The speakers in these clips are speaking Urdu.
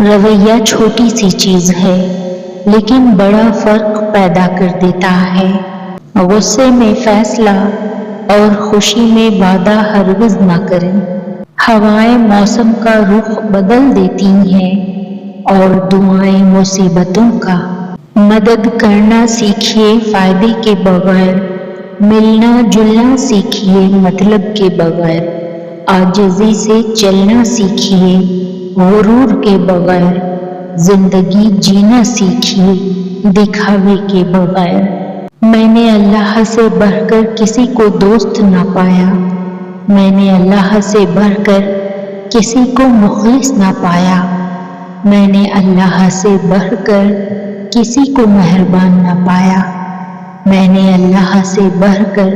رویہ چھوٹی سی چیز ہے لیکن بڑا فرق پیدا کر دیتا ہے۔ غصے میں فیصلہ اور خوشی میں وعدہ ہرگز نہ کریں۔ ہوائیں موسم کا رخ بدل دیتی ہیں اور دعائیں مصیبتوں کا۔ مدد کرنا سیکھیے فائدے کے بغیر، ملنا جلنا سیکھیے مطلب کے بغیر، عاجزی سے چلنا سیکھیے غرور کے بغیر، زندگی جینا سیکھیے دکھاوے کے بغیر۔ میں نے اللہ سے بڑھ کر کسی کو دوست نہ پایا، میں نے اللہ سے بڑھ کر کسی کو مخلص نہ پایا، میں نے اللہ سے بڑھ کر کسی کو مہربان نہ پایا، میں نے اللہ سے بڑھ کر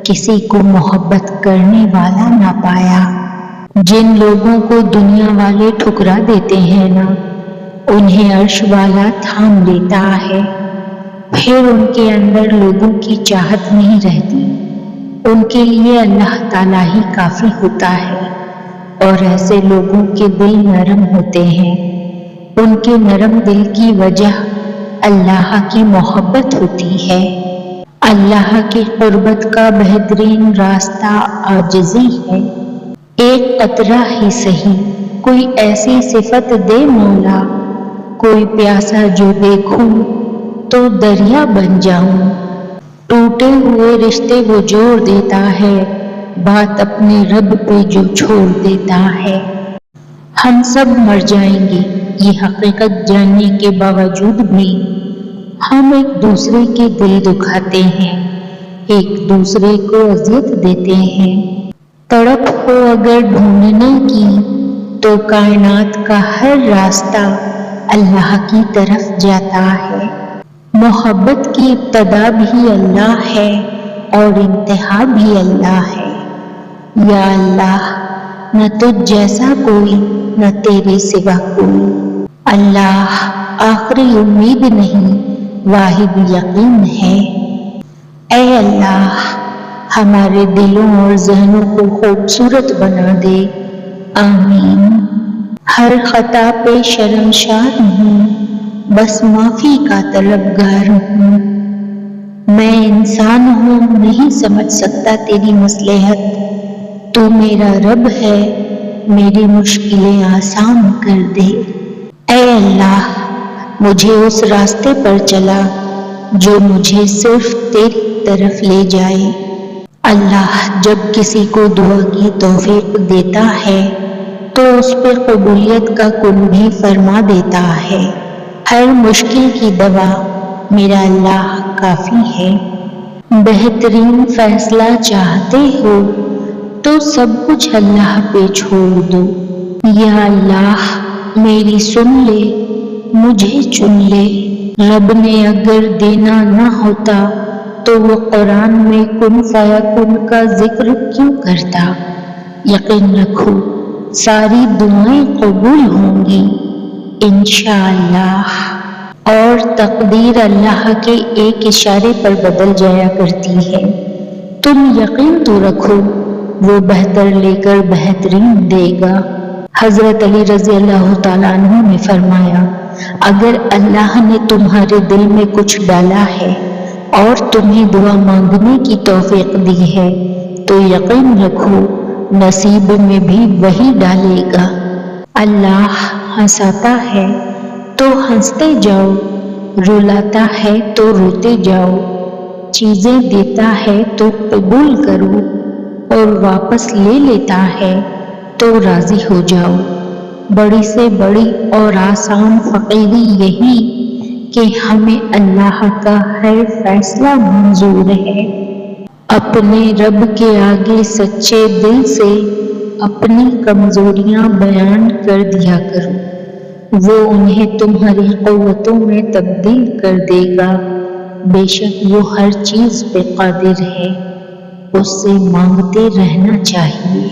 کسی کو محبت کرنے والا نہ پایا۔ جن لوگوں کو دنیا والے ٹھکرا دیتے ہیں نا، انہیں عرش والا تھام لیتا ہے، پھر ان کے اندر لوگوں کی چاہت نہیں رہتی، ان کے لیے اللہ تعالیٰ ہی کافی ہوتا ہے، اور ایسے لوگوں کے دل نرم ہوتے ہیں، ان کے نرم دل کی وجہ اللہ کی محبت ہوتی ہے۔ اللہ کی قربت کا بہترین راستہ عاجزی ہے۔ ایک قطرہ ہی سہی کوئی ایسی صفت دے مولا، کوئی پیاسا جو دیکھوں تو دریا بن جاؤں۔ ٹوٹے ہوئے رشتے وہ جوڑ دیتا ہے، بات اپنے رب پہ جو چھوڑ دیتا ہے۔ ہم سب مر جائیں گے یہ حقیقت جاننے کے باوجود بھی ہم ایک دوسرے کے دل دکھاتے ہیں، ایک دوسرے کو اذیت دیتے ہیں۔ تڑپ ہو اگر ڈھونڈنے کی تو کائنات کا ہر راستہ اللہ کی طرف جاتا ہے۔ محبت کی ابتدا بھی اللہ ہے اور انتہا بھی اللہ ہے۔ یا اللہ، نہ تجھ جیسا کوئی، نہ تیرے سوا کوئی۔ اللہ آخری امید نہیں، واحد یقین ہے۔ اے اللہ، ہمارے دلوں اور ذہنوں کو خوبصورت بنا دے، آمین۔ ہر خطا پہ شرمسار ہوں، بس معافی کا طلبگار ہوں۔ میں انسان ہوں، نہیں سمجھ سکتا تیری مصلحت، تو میرا رب ہے، میری مشکلیں آسان کر دے۔ اے اللہ، مجھے اس راستے پر چلا جو مجھے صرف تیری طرف لے جائے۔ اللہ جب کسی کو دعا کی توفیق دیتا ہے تو اس پہ قبولیت کا کن بھی فرما دیتا ہے۔ ہر مشکل کی دوا میرا اللہ کافی ہے۔ بہترین فیصلہ چاہتے ہو تو سب کچھ اللہ پہ چھوڑ دو۔ یا اللہ میری سن لے، مجھے چن لے۔ رب نے اگر دینا نہ ہوتا تو وہ قرآن میں کن فیکن کا ذکر کیوں کرتا؟ یقین رکھو ساری دعائیں قبول ہوں گی انشاءاللہ، اور تقدیر اللہ کے ایک اشارے پر بدل جایا کرتی ہے۔ تم یقین تو رکھو وہ بہتر لے کر بہترین دے گا۔ حضرت علی رضی اللہ تعالیٰ عنہ نے فرمایا، اگر اللہ نے تمہارے دل میں کچھ ڈالا ہے اور تمہیں دعا مانگنے کی توفیق دی ہے تو یقین رکھو نصیب میں بھی وہی ڈالے گا۔ اللہ ہنساتا ہے تو ہنستے جاؤ، رلاتا ہے تو روتے جاؤ، چیزیں دیتا ہے تو قبول کرو اور واپس لے لیتا ہے تو راضی ہو جاؤ۔ بڑی سے بڑی اور آسان فقیری یہی کہ ہمیں اللہ کا ہر فیصلہ منظور ہے۔ اپنے رب کے آگے سچے دل سے اپنی کمزوریاں بیان کر دیا کرو، وہ انہیں تمہاری قوتوں میں تبدیل کر دے گا۔ بے شک وہ ہر چیز پہ قادر ہے، اس سے مانگتے رہنا چاہیے۔